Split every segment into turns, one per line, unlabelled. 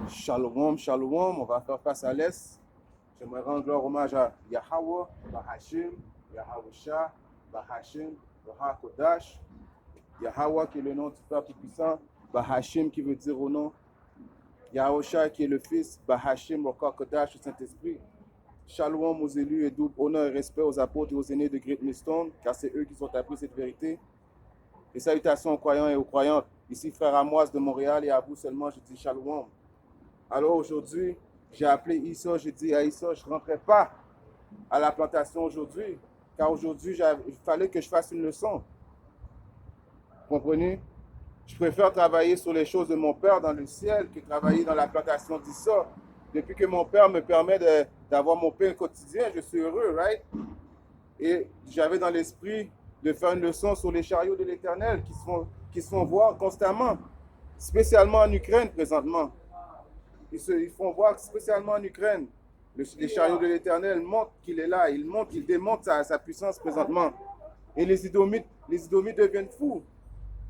Shalom, shalom, on va faire face à l'Est. J'aimerais rendre hommage à Yahweh, Bahashim, Yahawasha, Bahashim, Bahakodash. Yahweh qui est le nom du Père Tout-Puissant, Bahashim qui veut dire au nom, Yahawasha qui est le Fils, Bahashim, Kodash, le Saint-Esprit. Shalom aux élus et double honneur et respect aux apôtres et aux aînés de Great Millstone, car c'est eux qui ont appris cette vérité. Et salutations aux croyants et aux croyantes. Ici, frère Amoise de Montréal, et à vous seulement, je dis Shalom. Alors aujourd'hui, j'ai appelé Issa, j'ai dit à Issa, je ne rentrerai pas à la plantation aujourd'hui, car aujourd'hui, il fallait que je fasse une leçon. Vous comprenez? Je préfère travailler sur les choses de mon Père dans le ciel que travailler dans la plantation d'Issa. Depuis que mon Père me permet d'avoir mon pain quotidien, je suis heureux, right? Et j'avais dans l'esprit de faire une leçon sur les chariots de l'Éternel qui se font voir constamment, spécialement en Ukraine présentement. Ils font voir spécialement en Ukraine. Les chariots de l'Éternel montrent qu'il est là. Il démontre sa puissance présentement. Et les Idomites deviennent fous.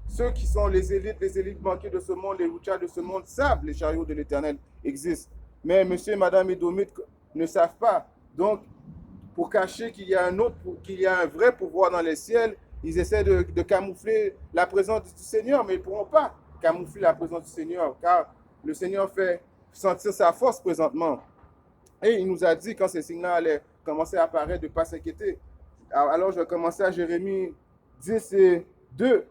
Ceux qui sont les élites manquées de ce monde, les Rouchas de ce monde, savent que les chariots de l'Éternel existent. Mais monsieur et madame Édomites ne savent pas. Donc, pour cacher qu'il y a un vrai pouvoir dans les ciels, ils essaient de camoufler la présence du Seigneur, mais ils ne pourront pas camoufler la présence du Seigneur, car le Seigneur fait sentir sa force présentement. Et il nous a dit, quand ces signes-là allaient commencer à apparaître, de ne pas s'inquiéter. Alors, je vais commencer à Jérémie 10 et 2.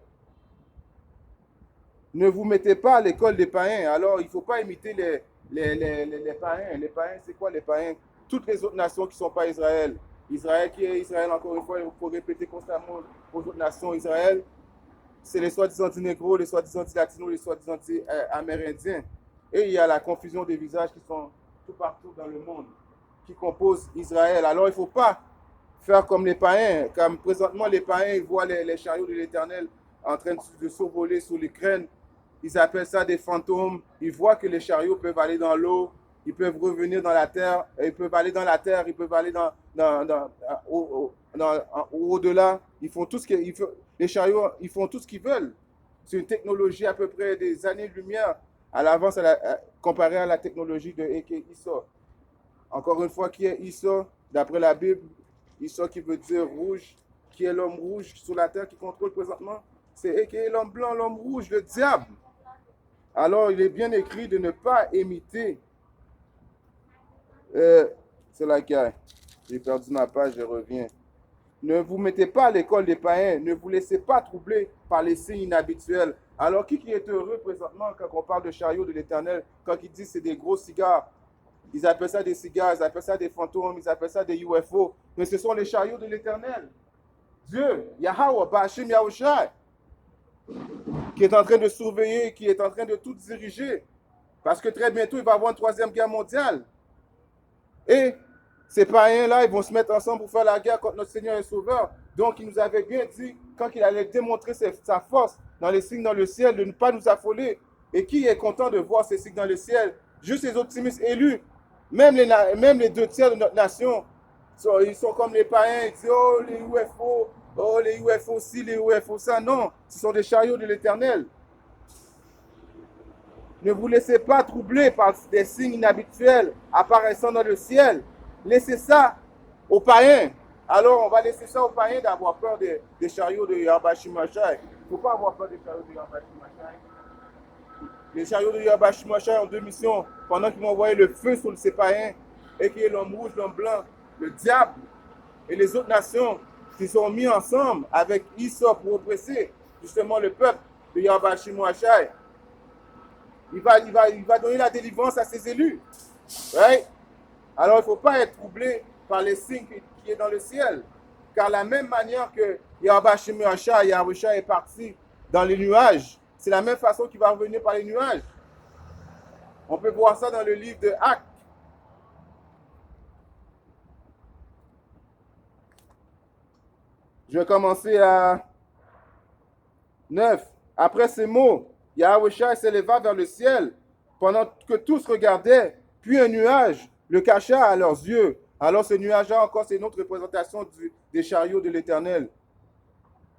Ne vous mettez pas à l'école des païens. Alors, il ne faut pas imiter les païens. Les païens, c'est quoi les païens? Toutes les autres nations qui ne sont pas Israël. Israël qui est Israël, encore une fois, il faut répéter constamment aux autres nations. Israël, c'est les soi-disant négros, les soi-disant latinos, les soi-disant amérindiens. Et il y a la confusion des visages qui sont tout partout dans le monde, qui composent Israël. Alors, il ne faut pas faire comme les païens. Comme présentement, les païens, ils voient les chariots de l'Éternel en train de survoler sur l'Ukraine. Ils appellent ça des fantômes. Ils voient que les chariots peuvent aller dans l'eau, ils peuvent revenir dans la terre, ils peuvent aller dans la terre, ils peuvent aller au-delà. Ils font tout ce qu'ils veulent. Les chariots, ils font tout ce qu'ils veulent. C'est une technologie à peu près des années-lumière à l'avance comparée à la technologie de Eke Issa. Encore une fois, qui est Issa? D'après la Bible, Issa qui veut dire rouge, qui est l'homme rouge sur la terre qui contrôle présentement? C'est Eke l'homme blanc, l'homme rouge, le diable. Alors, il est bien écrit de ne pas imiter. C'est laquelle? J'ai perdu ma page, je reviens. Ne vous mettez pas à l'école des païens. Ne vous laissez pas troubler par les signes inhabituels. Alors, qui est heureux présentement quand on parle de chariot de l'Éternel, quand ils disent que c'est des gros cigares? Ils appellent ça des cigares, ils appellent ça des fantômes, ils appellent ça des UFO. Mais ce sont les chariots de l'Éternel. Dieu, Yahweh, Bahashim, Yahushua, qui est en train de surveiller, qui est en train de tout diriger. Parce que très bientôt, il va y avoir une troisième guerre mondiale. Et ces païens-là, ils vont se mettre ensemble pour faire la guerre contre notre Seigneur et Sauveur. Donc, il nous avait bien dit, quand il allait démontrer sa force dans les signes dans le ciel, de ne pas nous affoler. Et qui est content de voir ces signes dans le ciel? Juste les optimistes élus. Même les 2 tiers de notre nation, ils sont comme les païens. Ils disent, oh, les UFO, oh, les UFO ci, les UFO ça. Non, ce sont des chariots de l'Éternel. Ne vous laissez pas troubler par des signes inhabituels apparaissant dans le ciel. Laissez ça aux païens. Alors, on va laisser ça aux païens d'avoir peur des chariots de Yahweh-Shimashai. Il ne faut pas avoir peur des chariots de Yahweh-Shimashai. Les chariots de Yahweh-Shimashai ont 2 missions. Pendant qu'ils vont envoyer le feu sur ces païens, et qui est l'homme rouge, l'homme blanc, le diable et les autres nations qui sont mis ensemble avec Issa pour oppresser justement le peuple de Yahweh-Shimashai. Il va donner la délivrance à ses élus. Right? Alors, il ne faut pas être troublé par les signes qui est dans le ciel. Car la même manière que Yahweh est parti dans les nuages, c'est la même façon qu'il va revenir par les nuages. On peut voir ça dans le livre de Actes. Je vais commencer à 9. Après ces mots, Yahweh s'éleva vers le ciel pendant que tous regardaient, puis un nuage le cacha à leurs yeux. Alors ce nuage-là encore, c'est une autre représentation des chariots de l'Éternel.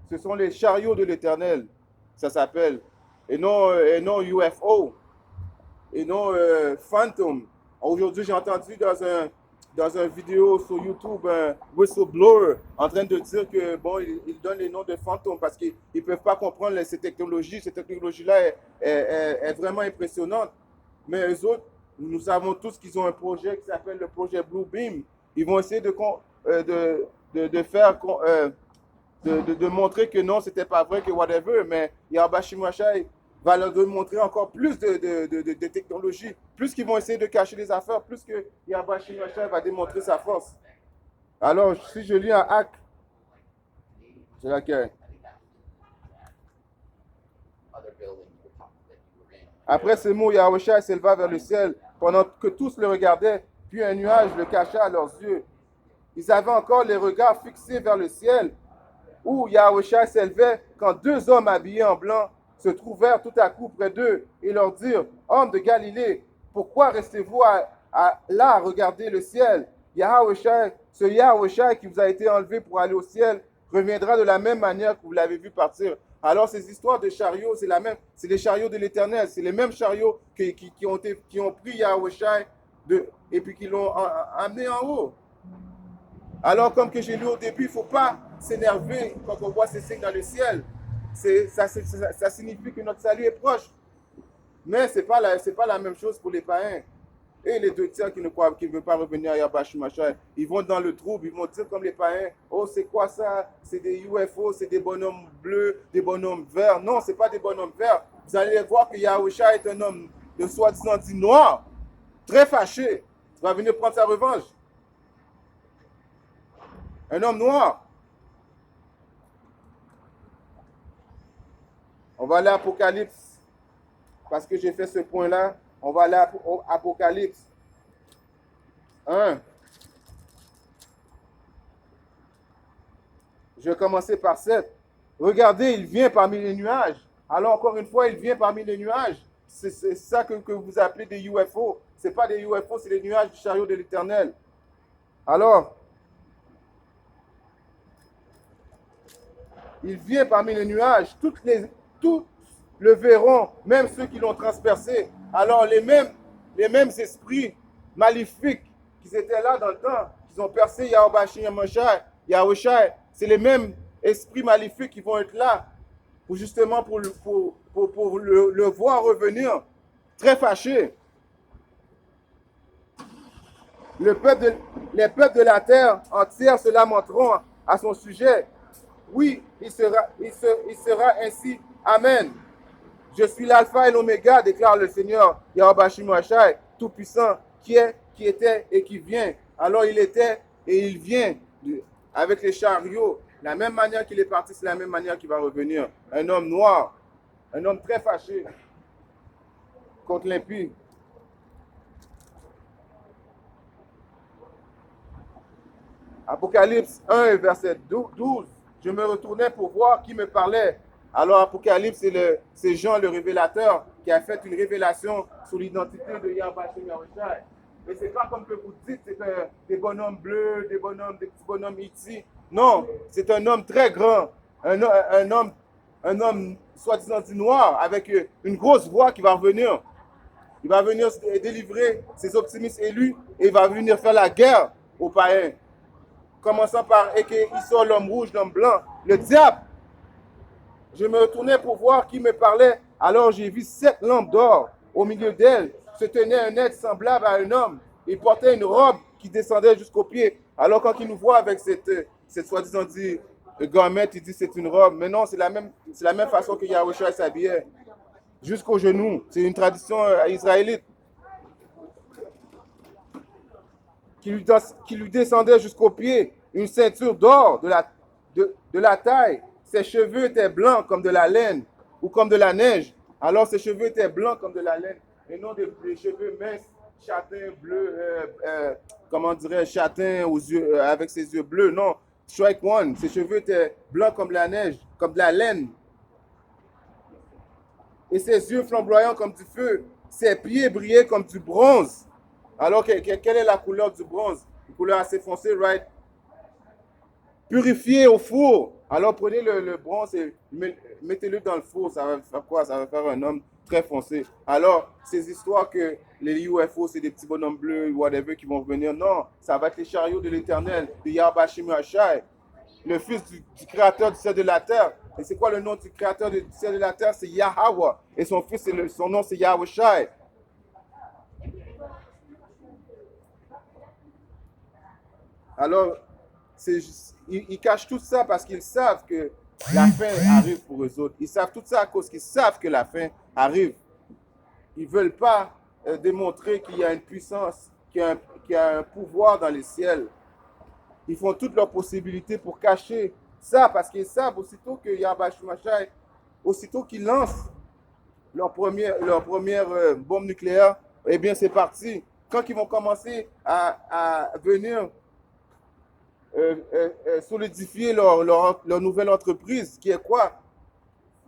Ce sont les chariots de l'Éternel, ça s'appelle, et non UFO. et non fantôme. Aujourd'hui, j'ai entendu dans un vidéo sur YouTube un whistleblower en train de dire que bon, il donne les noms de fantômes parce qu'ils ne peuvent pas comprendre ces technologies. Cette technologie-là est vraiment impressionnante. Mais eux autres, nous savons tous qu'ils ont un projet qui s'appelle le projet Blue Beam. Ils vont essayer de faire de montrer que non, c'était pas vrai, que whatever, mais Yahbashimashai va leur démontrer encore plus de technologie. Plus qu'ils vont essayer de cacher les affaires, plus que Yahbashimashai va démontrer sa force. Alors, si je lis un acte, c'est laquelle? Après ces mots, Yahushua s'éleva vers le ciel pendant que tous le regardaient, puis un nuage le cacha à leurs yeux. Ils avaient encore les regards fixés vers le ciel, où Yahushua s'élevait quand deux hommes habillés en blanc se trouvèrent tout à coup près d'eux et leur dirent: Hommes de Galilée, pourquoi restez-vous là à regarder le ciel? Ce Yahushua qui vous a été enlevé pour aller au ciel reviendra de la même manière que vous l'avez vu partir. Alors ces histoires de chariots, c'est les chariots de l'Éternel, c'est les mêmes chariots qui ont pris Yahushua et puis qui l'ont amené en haut. Alors, comme que j'ai lu au début, il ne faut pas s'énerver quand on voit ces signes dans le ciel. Ça signifie que notre salut est proche. Mais ce n'est pas la même chose pour les païens. Et les deux tiers qui ne veulent pas revenir à Yahbashimashai, ils vont dans le trouble, ils vont dire comme les païens: oh, c'est quoi ça? C'est des UFO, c'est des bonhommes bleus, des bonhommes verts. Non, ce n'est pas des bonhommes verts. Vous allez voir que Yahushua est un homme de soi-disant dit noir, très fâché. Il va venir prendre sa revanche. Un homme noir. On va aller à Apocalypse. Parce que j'ai fait ce point-là, on va aller à Apocalypse 1. Je vais commencer par 7. Regardez, il vient parmi les nuages. Alors, encore une fois, il vient parmi les nuages. C'est ça que vous appelez des UFO. Ce n'est pas des UFO, c'est les nuages du chariot de l'Éternel. Alors, il vient parmi les nuages. Tous le verront, même ceux qui l'ont transpercé. Alors, les mêmes esprits maléfiques qui étaient là dans le temps, qui ont percé Yahushua, c'est les mêmes esprits maléfiques qui vont être là pour justement pour le voir revenir très fâché. Les peuples de la terre entière se lamenteront à son sujet. Oui, il sera ainsi. Amen. Je suis l'alpha et l'oméga, déclare le Seigneur Yahweh Tout-Puissant, qui était et qui vient. Alors il était et il vient avec les chariots. La même manière qu'il est parti, c'est la même manière qu'il va revenir. Un homme noir, un homme très fâché contre l'impie. Apocalypse 1, verset 12. Je me retournais pour voir qui me parlait. Alors Apocalypse, c'est Jean le révélateur qui a fait une révélation sur l'identité de Yahweh. Et c'est pas comme que vous dites, c'est des bonhommes bleus, des petits bonhommes ici. Non, c'est un homme très grand, un homme soi-disant dit noir, avec une grosse voix qui va revenir. Il va venir délivrer ses optimistes élus et il va venir faire la guerre aux païens. Commençant par Isor, l'homme rouge, l'homme blanc, le diable. Je me retournais pour voir qui me parlait. Alors j'ai vu 7 lampes d'or. Au milieu d'elles se tenait un être semblable à un homme. Il portait une robe qui descendait jusqu'aux pieds. Alors quand il nous voit avec cette soi-disant dit garment, il dit c'est une robe. Mais non, c'est la même façon que Yahushua s'habillait. Jusqu'aux genoux. C'est une tradition israélite. Qui lui descendait jusqu'aux pieds. Une ceinture d'or de la taille. Ses cheveux étaient blancs comme de la laine ou comme de la neige. Alors ses cheveux étaient blancs comme de la laine et non des cheveux minces, châtains, bleus, comment dirais-je, châtains aux yeux, avec ses yeux bleus. Non, strike one. Ses cheveux étaient blancs comme de la neige, comme de la laine. Et ses yeux flamboyants comme du feu. Ses pieds brillaient comme du bronze. Alors, quelle est la couleur du bronze? Une couleur assez foncée, right? Purifié au four. Alors prenez le bronze et mettez-le dans le four. Ça va faire quoi? Ça va faire un homme très foncé. Alors, ces histoires que les UFO, c'est des petits bonhommes bleus, whatever, qui vont venir, non, ça va être les chariots de l'Éternel, de Yahweh Shemashai, le fils du créateur du ciel de la terre. Et c'est quoi le nom du créateur du ciel de la terre? C'est Yahweh. Et son fils, son nom, c'est Yahweh Shai. Alors, ils cachent tout ça parce qu'ils savent que la fin arrive pour eux autres. Ils savent tout ça à cause qu'ils savent que la fin arrive. Ils ne veulent pas démontrer qu'il y a une puissance, qu'il y a un pouvoir dans les ciels. Ils font toutes leurs possibilités pour cacher ça parce qu'ils savent aussitôt que Yahweh Shemashai, aussitôt qu'ils lancent leur première bombe nucléaire, eh bien c'est parti. Quand ils vont commencer à venir solidifier leur nouvelle entreprise, qui est quoi?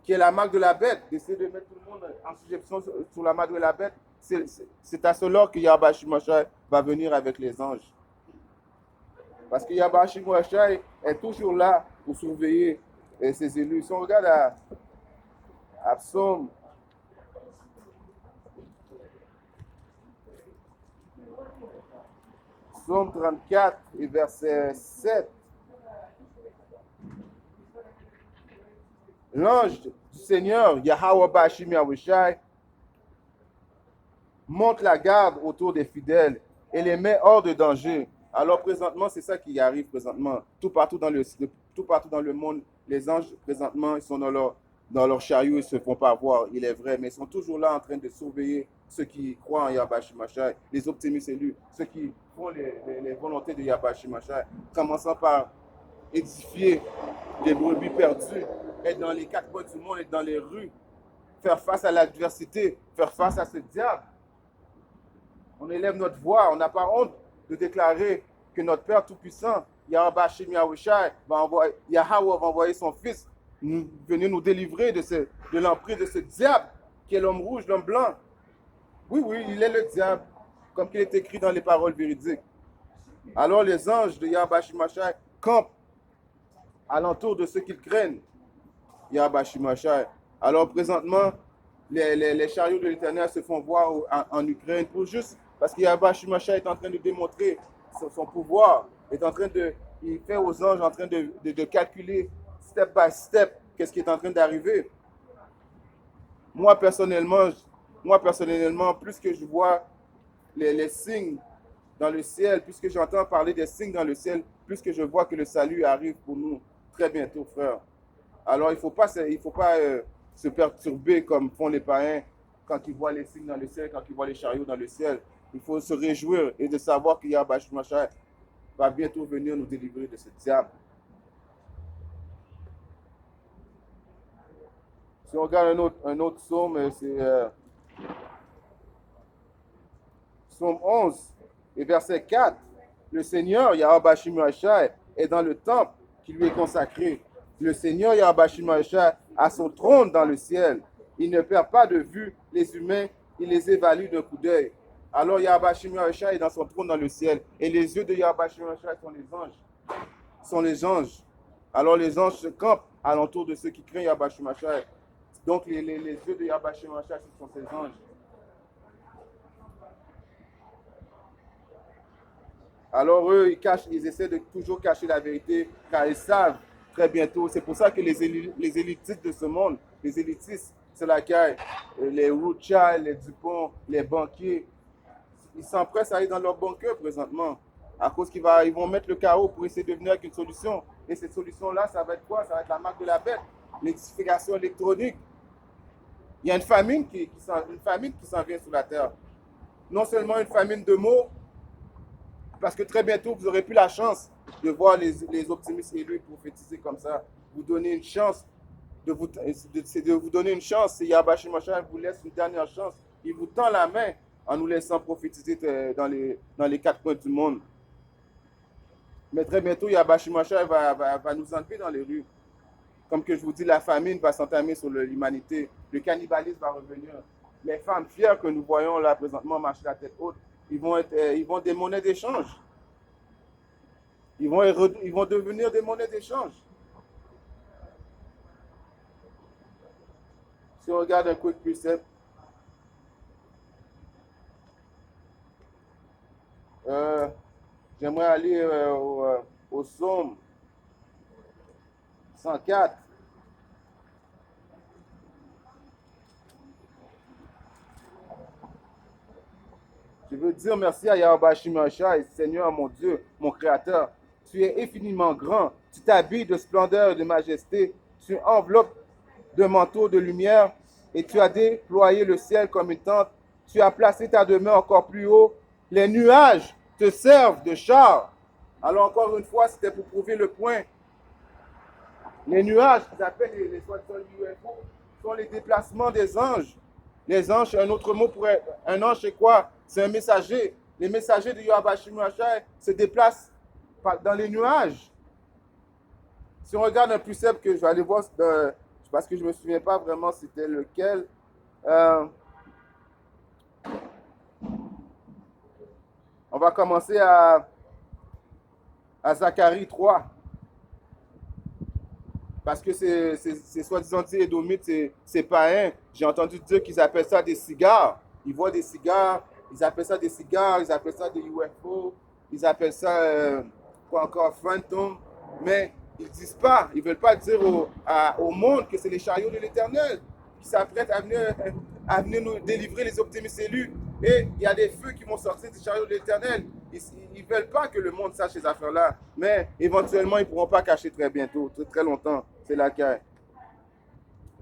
Qui est la marque de la bête, d'essayer de mettre tout le monde en suggestion sur la marque de la bête, c'est à cela que Yahweh Shemashai va venir avec les anges. Parce que Yahweh Shemashai est toujours là pour surveiller ses élus. Si on regarde à Psaume, Psaume 34 et verset 7, l'ange du Seigneur, Yahweh Bashim Yahushai, monte la garde autour des fidèles et les met hors de danger. Alors présentement, c'est ça qui arrive présentement. Tout partout dans le monde, les anges présentement, ils sont dans leur chariot, ils ne se font pas voir, il est vrai, mais ils sont toujours là en train de surveiller ceux qui croient en Yahweh Shemashai, les optimistes élus, ceux qui font les volontés de Yahweh Shemashai, commençant par édifier des brebis perdues, être dans les quatre coins du monde, être dans les rues, faire face à l'adversité, faire face à ce diable. On élève notre voix, on n'a pas honte de déclarer que notre Père Tout-Puissant, Yahweh Shem Yahushai, Yahweh va envoyer son Fils venir nous délivrer de l'emprise de ce diable qui est l'homme rouge, l'homme blanc. Oui, oui, il est le diable, comme il est écrit dans les paroles véridiques. Alors les anges de Yahweh Shemashai campent alentour de ceux qu'ils craignent, Yahweh Shemashai. Alors présentement, les chariots de l'Éternel se font voir en Ukraine pour juste parce que Yahweh Shemashai est en train de démontrer son pouvoir, il fait aux anges en train de calculer step by step qu'est-ce qui est en train d'arriver. Moi personnellement, plus que je vois les signes dans le ciel, plus que j'entends parler des signes dans le ciel, plus que je vois que le salut arrive pour nous très bientôt, frère. Alors il ne faut pas se perturber comme font les païens quand ils voient les signes dans le ciel, quand ils voient les chariots dans le ciel. Il faut se réjouir et de savoir que Yahweh Shemashai va bientôt venir nous délivrer de ce diable. Si on regarde un autre psaume, c'est psaume 11 et verset 4. Le Seigneur, Yahweh Shemashai, est dans le temple qui lui est consacré. Le Seigneur, Yahweh Shemashai, a son trône dans le ciel. Il ne perd pas de vue les humains, il les évalue d'un coup d'œil. Alors Yahweh Shemashai est dans son trône dans le ciel. Et les yeux de Yahweh Shemashai sont les anges. Alors les anges se campent alentour de ceux qui craignent Yahweh Shemashai. Donc les yeux de Yahweh Shemashai, ce sont ces anges. Alors eux, ils essaient de toujours cacher la vérité, car ils savent très bientôt. C'est pour ça que les élitistes de ce monde, les élitistes, c'est laquelle les Rothschild, les Dupont, les banquiers, ils s'empressent à aller dans leur bunker présentement, à cause qu'ils vont mettre le chaos pour essayer de venir avec une solution. Et cette solution-là, ça va être quoi? Ça va être la marque de la bête, l'édification électronique. Il y a une famine qui s'en vient sur la terre. Non seulement une famine de mots, parce que très bientôt, vous n'aurez plus la chance de voir les optimistes élus prophétiser comme ça. Vous donner une chance, de vous donner une chance. Si Yahweh Shemashai vous laisse une dernière chance, il vous tend la main en nous laissant prophétiser dans les quatre coins du monde. Mais très bientôt, Yahweh Shemashai va nous enlever dans les rues. Comme que je vous dis, la famine va s'entamer sur l'humanité. Le cannibalisme va revenir. Les femmes fières que nous voyons là présentement marcher la tête haute, ils vont des monnaies d'échange. Ils vont devenir des monnaies d'échange. Si on regarde un quick precept, Euh, J'aimerais aller au psaume 104. Je veux dire merci à Yahweh Shimashai, Seigneur mon Dieu, mon Créateur. Tu es infiniment grand. Tu t'habilles de splendeur et de majesté. Tu enveloppes de manteau de lumière et tu as déployé le ciel comme une tente. Tu as placé ta demeure encore plus haut. Les nuages te servent de char. Alors encore une fois, c'était pour prouver le point. Les nuages, qu'ils appellent les soi-disant UFO, sont les déplacements des anges. Les anges, un autre mot pour un ange, c'est quoi? C'est un messager. Les messagers de Yahweh Shimashai se déplacent dans les nuages. Si on regarde un plus simple que je vais aller voir, parce que je ne me souviens pas vraiment c'était lequel. On va commencer à Zacharie 3. Parce que c'est soi-disant édomites, c'est païen. J'ai entendu dire qu'ils appellent ça des cigares. Ils voient des cigares, ils appellent ça des cigares, ils appellent ça des UFO, ils appellent ça quoi encore, fantômes. Mais ils ne disent pas, ils ne veulent pas dire au monde que c'est les chariots de l'Éternel qui s'apprêtent à venir nous délivrer les optimistes élus. Et il y a des feux qui vont sortir du chariot de l'Éternel. Ils ne veulent pas que le monde sache ces affaires-là. Mais éventuellement, ils ne pourront pas cacher très bientôt, très longtemps. C'est laquelle.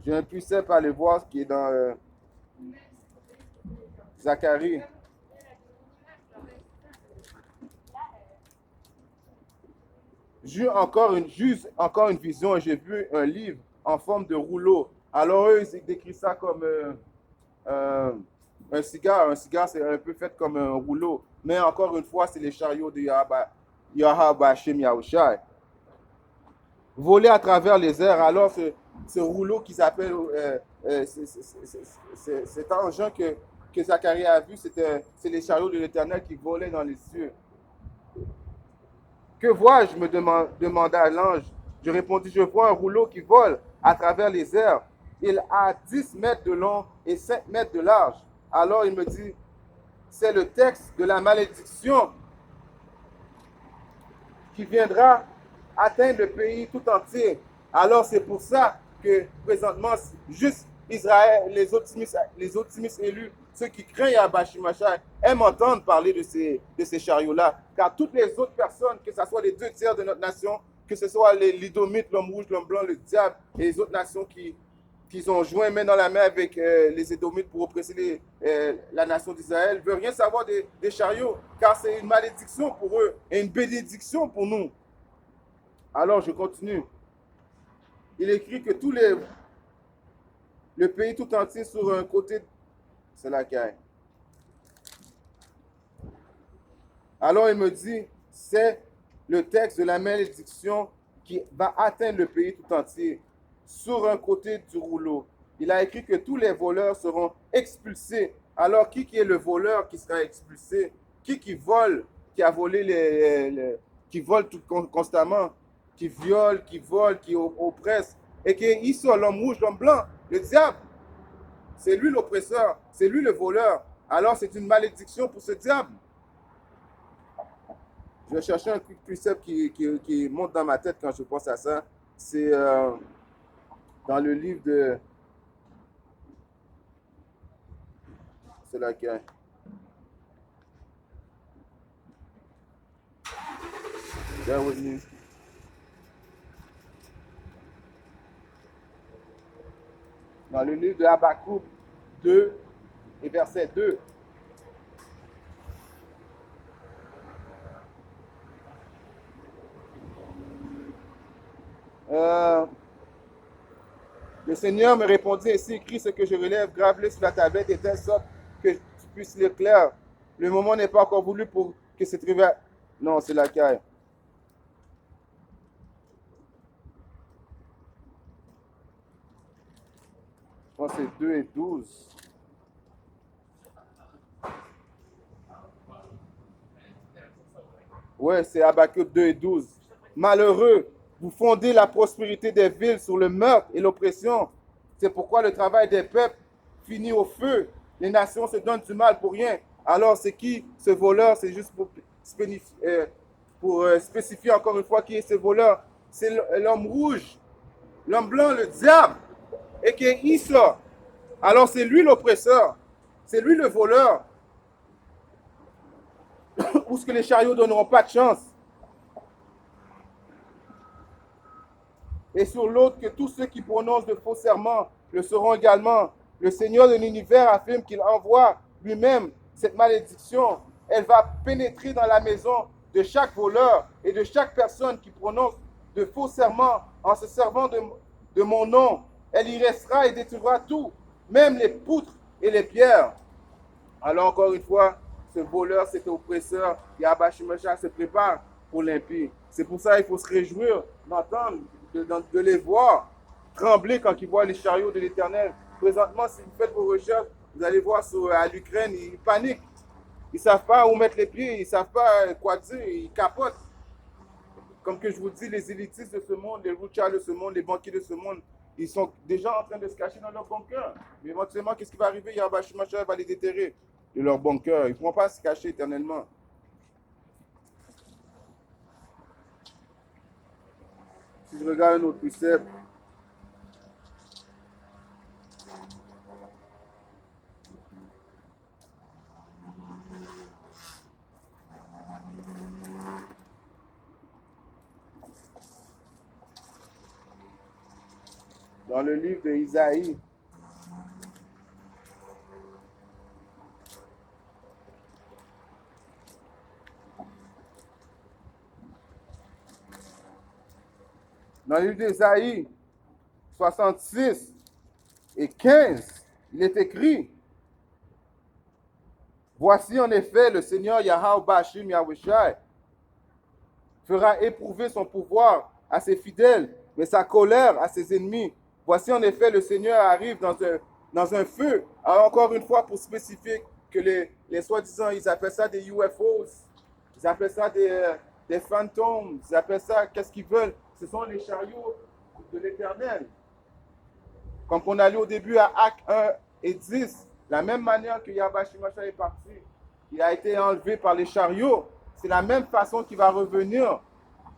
J'ai un plus simple à aller voir ce qui est dans Zacharie. J'eus encore une vision et j'ai vu un livre en forme de rouleau. Alors eux, ils décrivent ça comme un cigare. Un cigare, c'est un peu fait comme un rouleau. Mais encore une fois, c'est les chariots de Yahweh Shem Yahushai. Voler à travers les airs. Alors ce rouleau qu'ils appellent, cet engin que Zacharie a vu, c'est les chariots de l'Éternel qui volaient dans les cieux. Que vois-je, me demanda l'ange. Je répondis, je vois un rouleau qui vole à travers les airs. Il a 10 mètres de long et 5 mètres de large. Alors il me dit, c'est le texte de la malédiction qui viendra atteindre le pays tout entier. Alors c'est pour ça que présentement, juste Israël, les optimistes élus, ceux qui craignent Yahweh Shimashai, aiment entendre parler de ces chariots-là. Car toutes les autres personnes, que ce soit les 2 tiers de notre nation, que ce soit les Lidomites, l'homme rouge, l'homme blanc, le diable, et les autres nations qui ont joint main dans la main avec les Édomites pour oppresser la nation d'Israël, ne veulent rien savoir des chariots, car c'est une malédiction pour eux et une bénédiction pour nous. Alors je continue. Il écrit que le pays tout entier sur un côté, c'est la caille. Alors il me dit, c'est le texte de la malédiction qui va atteindre le pays tout entier sur un côté du rouleau. Il a écrit que tous les voleurs seront expulsés. Alors qui est le voleur qui sera expulsé? Qui vole, qui a volé qui vole constamment, qui viole, qui oppresse, et qui sort l'homme rouge, l'homme blanc, le diable. C'est lui l'oppresseur, c'est lui le voleur. Alors c'est une malédiction pour ce diable. Je vais chercher un précepte qui monte dans ma tête quand je pense à ça. C'est dans le livre de... C'est laquelle? Bear with me. Dans le livre de Habakkuk 2 et verset 2. Le Seigneur me répondit ainsi, écris ce que je relève, grave-le sur la tablette de telle sorte que tu puisses lire clair. Le moment n'est pas encore voulu pour que cette rivière... Non, c'est la caille. Je pense que c'est 2 et 12. Ouais, c'est Habakkuk 2 et 12. Malheureux, vous fondez la prospérité des villes sur le meurtre et l'oppression. C'est pourquoi le travail des peuples finit au feu. Les nations se donnent du mal pour rien. Alors, c'est qui ce voleur? spécifier encore une fois qui est ce voleur. C'est l'homme rouge, l'homme blanc, le diable, et qui est Isa. Alors c'est lui l'oppresseur, c'est lui le voleur, où ce que les chariots ne donneront pas de chance. Et sur l'autre, que tous ceux qui prononcent de faux serments le seront également. Le Seigneur de l'univers affirme qu'il envoie lui-même cette malédiction. Elle va pénétrer dans la maison de chaque voleur et de chaque personne qui prononce de faux serments en se servant de mon nom. Elle y restera et détruira tout, même les poutres et les pierres. Alors encore une fois, ce voleur, cet oppresseur, Yahweh Shemashah se prépare pour l'impie. C'est pour ça qu'il faut se réjouir d'entendre, de les voir trembler quand ils voient les chariots de l'Éternel. Présentement, si vous faites vos recherches, vous allez voir à l'Ukraine, ils paniquent. Ils ne savent pas où mettre les pieds, ils ne savent pas quoi dire, ils capotent. Comme que je vous dis, les élitistes de ce monde, les Rothschild de ce monde, les banquiers de ce monde, ils sont déjà en train de se cacher dans leur bunker. Mais éventuellement, qu'est-ce qui va arriver? Yahweh Shemashah va les déterrer de leur bunker. Ils ne pourront pas se cacher éternellement. Si je regarde un autre précepte, dans le livre d'Isaïe, dans le livre d'Isaïe 66 et 15, il est écrit: voici en effet le Seigneur Yahweh Bashim Yahushai fera éprouver son pouvoir à ses fidèles, mais sa colère à ses ennemis. Voici en effet le Seigneur arrive dans un feu. Alors encore une fois, pour spécifier que les soi-disant, ils appellent ça des UFOs, ils appellent ça des fantômes, ils appellent ça, qu'est-ce qu'ils veulent? Ce sont les chariots de l'Éternel. Comme on a lu au début à Actes 1 et 10, la même manière que Yahweh Shemashah est parti, il a été enlevé par les chariots. C'est la même façon qu'il va revenir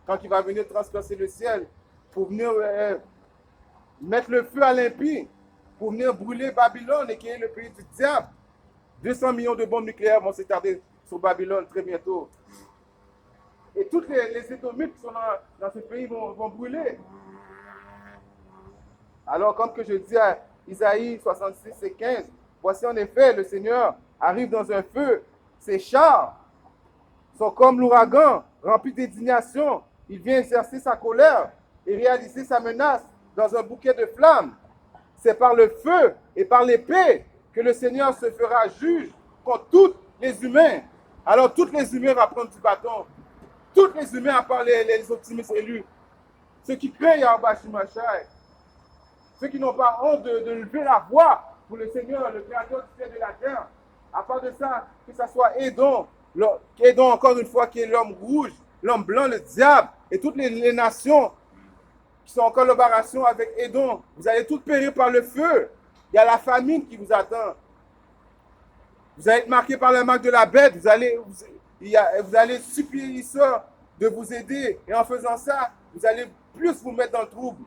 quand il va venir transpercer le ciel pour venir mettre le feu à l'impie, pour venir brûler Babylone et qui est le pays du diable. 200 millions de bombes nucléaires vont s'étarder sur Babylone très bientôt. Et toutes les Édomites qui sont dans ce pays vont brûler. Alors, comme que je dis à Isaïe 66 et 15, voici en effet, le Seigneur arrive dans un feu. Ses chars sont comme l'ouragan, remplis d'indignation. Il vient exercer sa colère et réaliser sa menace dans un bouquet de flammes. C'est par le feu et par l'épée que le Seigneur se fera juge contre tous les humains. Alors, tous les humains vont prendre du bâton. Tous les humains, à part les optimistes élus. Ceux qui craignent Yahweh Shemashah. Ceux qui n'ont pas honte de lever la voix pour le Seigneur, le Créateur du ciel et de la terre. À part de ça, que ce soit Édom, encore une fois, qui est l'homme rouge, l'homme blanc, le diable, et toutes les nations qui sont en collaboration avec Édom, vous allez tous périr par le feu. Il y a la famine qui vous attend. Vous allez être marqués par la marque de la bête. Vous allez supplier ça de vous aider. Et en faisant ça, vous allez plus vous mettre dans le trouble.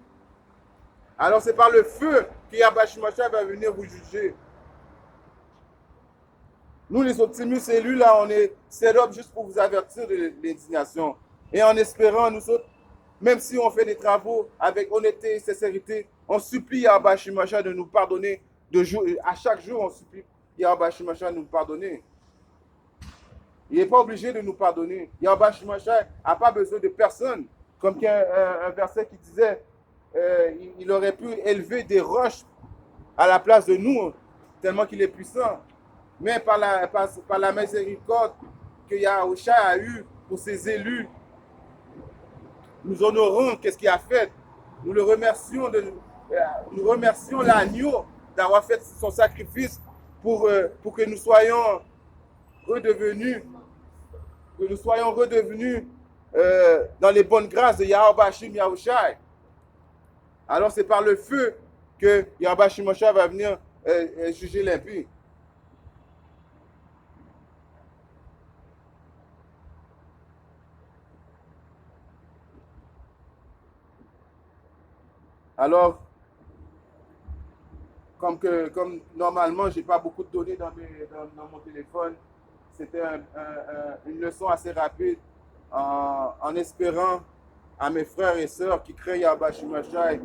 Alors c'est par le feu que Yahweh Shemashah va venir vous juger. Nous, les optimistes élus, là, on est set-up juste pour vous avertir de l'indignation. Et en espérant, nous autres, même si on fait des travaux avec honnêteté et sincérité, on supplie Yahweh Shemashah de nous pardonner. À chaque jour, on supplie Yahweh Shemashah de nous pardonner. Il n'est pas obligé de nous pardonner. Yahweh Shemashah n'a pas besoin de personne. Comme il y a un verset qui disait, il aurait pu élever des roches à la place de nous, tellement qu'il est puissant. Mais par la miséricorde que Yahushua a eue pour ses élus, nous honorons qu'est-ce qu'il a fait. Nous le remercions, nous remercions l'agneau d'avoir fait son sacrifice pour que nous soyons redevenus, dans les bonnes grâces de Yahweh Bashim Yahushua. Alors c'est par le feu que Yahweh Shemashah va venir juger l'impie. Alors, comme normalement, je n'ai pas beaucoup de données dans mon téléphone, c'était une leçon assez rapide en espérant à mes frères et sœurs qui créent Yahweh Shemashai,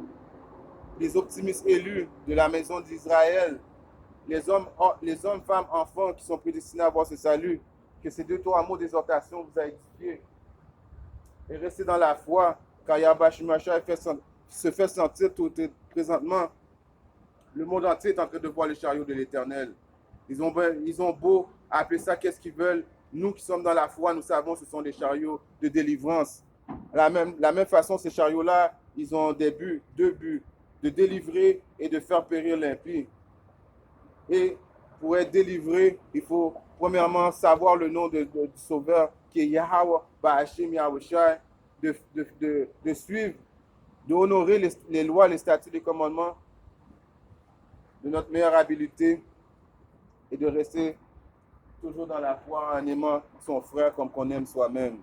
les optimistes élus de la maison d'Israël, les hommes, femmes, enfants qui sont prédestinés à avoir ce salut, que ces 2-3 mots d'exhortation vous a édifié. Et restez dans la foi, car Yahweh Shemashai se fait sentir tout présentement. Le monde entier est en train de voir les chariots de l'Éternel. Ils ont beau appeler ça qu'est-ce qu'ils veulent. Nous qui sommes dans la foi, nous savons que ce sont des chariots de délivrance. La même façon, ces chariots-là, ils ont deux buts, de délivrer et de faire périr l'impie. Et pour être délivré, il faut premièrement savoir le nom du Sauveur, qui est Yahweh, Bahashim, Yahushai, de suivre, de honorer les lois, les statuts, les commandements de notre meilleure habileté et de rester toujours dans la foi en aimant son frère comme qu'on aime soi-même.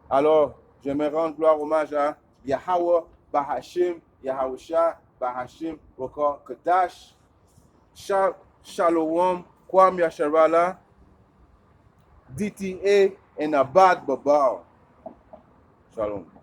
Alors, j'aimerais rendre gloire, hommage à Yahweh, Bahashim, Yahusha, Bahashim, Rokor, Kadash, Shalom, Kwam Yasharala, DTA, and Abad Babal. Shalom.